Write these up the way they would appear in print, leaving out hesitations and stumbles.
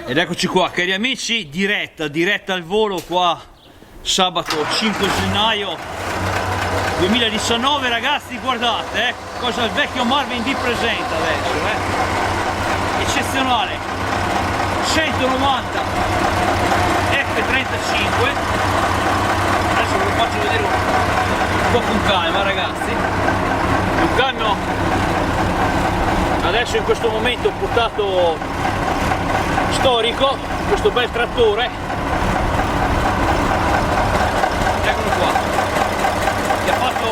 Ed eccoci qua, cari amici, diretta al volo qua, sabato 5 gennaio 2019, ragazzi, guardate, cosa il vecchio Marvin vi presenta adesso, eccezionale, 190 F35, adesso ve lo faccio vedere un po' con calma, ragazzi, un camion, adesso in questo momento ho portato storico, questo bel trattore, eccolo qua, che ha fatto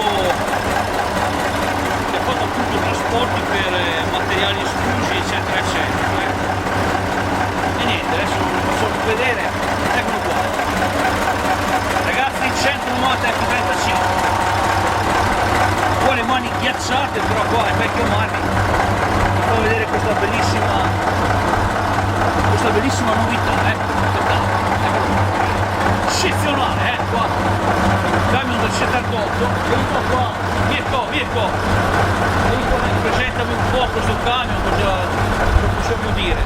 appunto trasporti per materiali sfusi eccetera eccetera, e niente, adesso lo facciamo vedere, eccolo qua, ragazzi, 190 F35, qua le mani ghiacciate, però qua è vecchio Marvin, vi faccio vedere questa bellissima novità, eccezionale, qua, camion del 78, venuto qua, Mirko, presentami un po' questo camion, cosa possiamo dire,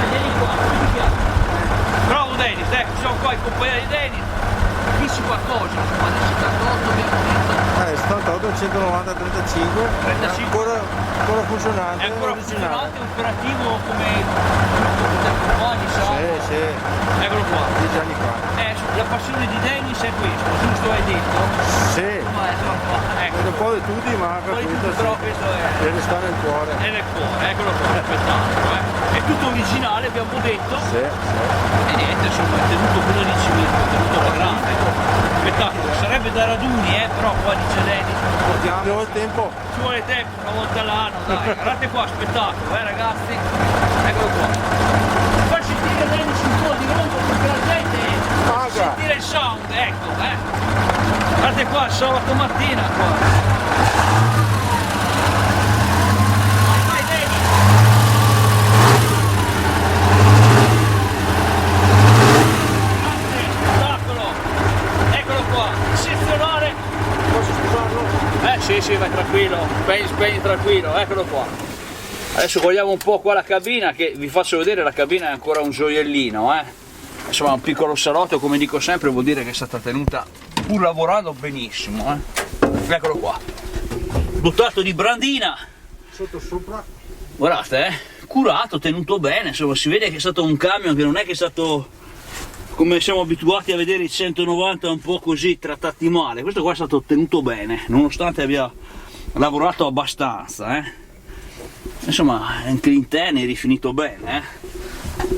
vieni qua, bravo Dennis, ecco, siamo qua in compagnia di Dennis, dici qualcosa, ma del 78 abbiamo detto, 78, 190, 35, 35. Ancora funzionante, è ancora originale. funzionante, operativo come tempo fa, diciamo. Sì, Eccolo qua. 10 anni fa. La passione di Dennis è questo, giusto hai detto? Sì. Ma eccolo qua, ecco. Un po' di tutti, ma capito, Però questo è... deve stare nel cuore. È nel cuore, eccolo qua, spettacolo, È tutto originale, abbiamo detto. Sì. E niente, insomma, è tenuto, cosa dici Mirko? È tenuto alla grande. Spettacolo, sarebbe da raduni, però qua dice Dennis. Portiamo il tempo. Ci vuole tempo, una volta all'anno, dai. Guardate qua, spettacolo, ragazzi. Eccolo qua. Fai sentire Dennis un po' di nuovo perché la gente sentire il sound, ecco, Guardate qua, sabato mattina qua. Vai Dennis. Spettacolo. Eccolo qua, eccezionale. Posso scusarlo? Sì, vai tranquillo, spegni tranquillo, eccolo qua. Adesso guardiamo un po' qua la cabina, che vi faccio vedere, la cabina è ancora un gioiellino, Insomma, un piccolo salotto, come dico sempre, vuol dire che è stata tenuta, pur lavorando benissimo, Eccolo qua. Dotato di brandina. Sotto sopra. Guardate, curato, tenuto bene, insomma, si vede che è stato un camion che non è che è stato, come siamo abituati a vedere i 190 un po' così trattati male, questo qua è stato tenuto bene, nonostante abbia lavorato abbastanza, Insomma, anche l'interno è rifinito bene,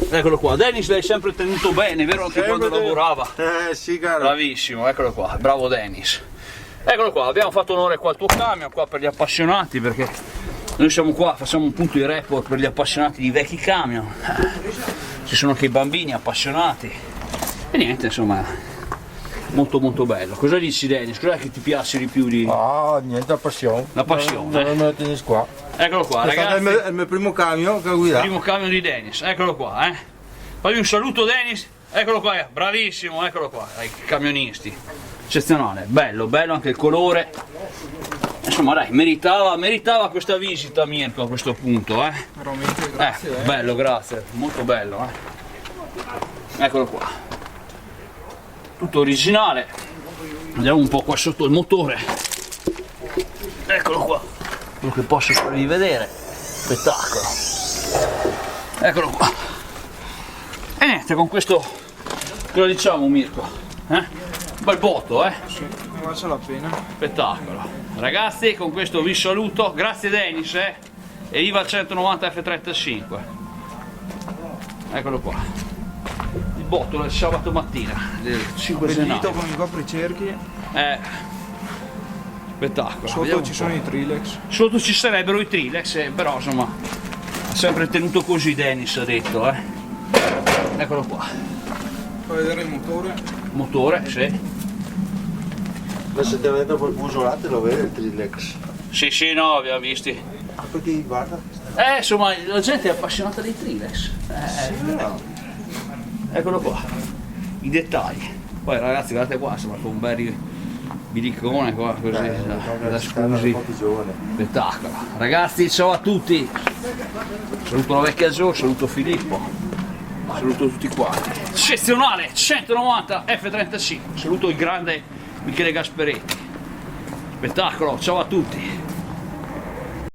Eccolo qua, Dennis l'hai sempre tenuto bene, vero? Anche quando lavorava. Sì, caro. Bravissimo, eccolo qua, bravo Dennis. Eccolo qua, abbiamo fatto onore qua al tuo camion, qua per gli appassionati, perché noi siamo qua, facciamo appunto i report per gli appassionati di vecchi camion. Ci sono anche i bambini appassionati. E niente, insomma, molto bello. Cosa dici Dennis? Cos'è che ti piace di più di... Ah, niente, la passione. La passione. Non me lo tennis qua. Eccolo qua, È ragazzi. stato il mio primo camion che ho guidato. Primo camion di Dennis, eccolo qua, Fagli un saluto Dennis, eccolo qua, bravissimo, eccolo qua, ai camionisti. Eccezionale, bello anche il colore. Insomma dai, meritava questa visita Mirko a questo punto, Veramente grazie. Bello, grazie, molto bello, Eccolo qua. Tutto originale. Andiamo un po' qua sotto il motore. Eccolo qua. Quello che posso farvi vedere. Spettacolo. Eccolo qua. E niente, con questo cosa diciamo Mirko? Un bel botto, Sì, ne valsa la pena. Spettacolo. Ragazzi, con questo vi saluto. Grazie Dennis, E viva il 190 F35. Eccolo qua. Il botto del sabato mattina, del 5 Bellito gennaio. con i copricerchi. Spettacolo. Sotto Vediamo ci un sono po'. i Trilex. Sotto ci sarebbero i Trilex, però insomma ha sempre tenuto così Dennis ha detto, Eccolo qua. Fa vedere il motore. Motore, sì. Ma se deve dentro quel busolate lo vede il Trilex. Sì, no, abbiamo visti. Perché guarda. Insomma, la gente è appassionata dei Trilex. Eccolo qua. I dettagli. Poi ragazzi, guardate qua, insomma, con un bel bilicone qua così, da stanno scusi. molto giovane. Spettacolo. Ragazzi, ciao a tutti. Saluto la vecchia Gio, saluto Filippo. Saluto tutti quanti. Eccezionale 190 F35. Saluto il grande Michele Gasperetti. Spettacolo, ciao a tutti.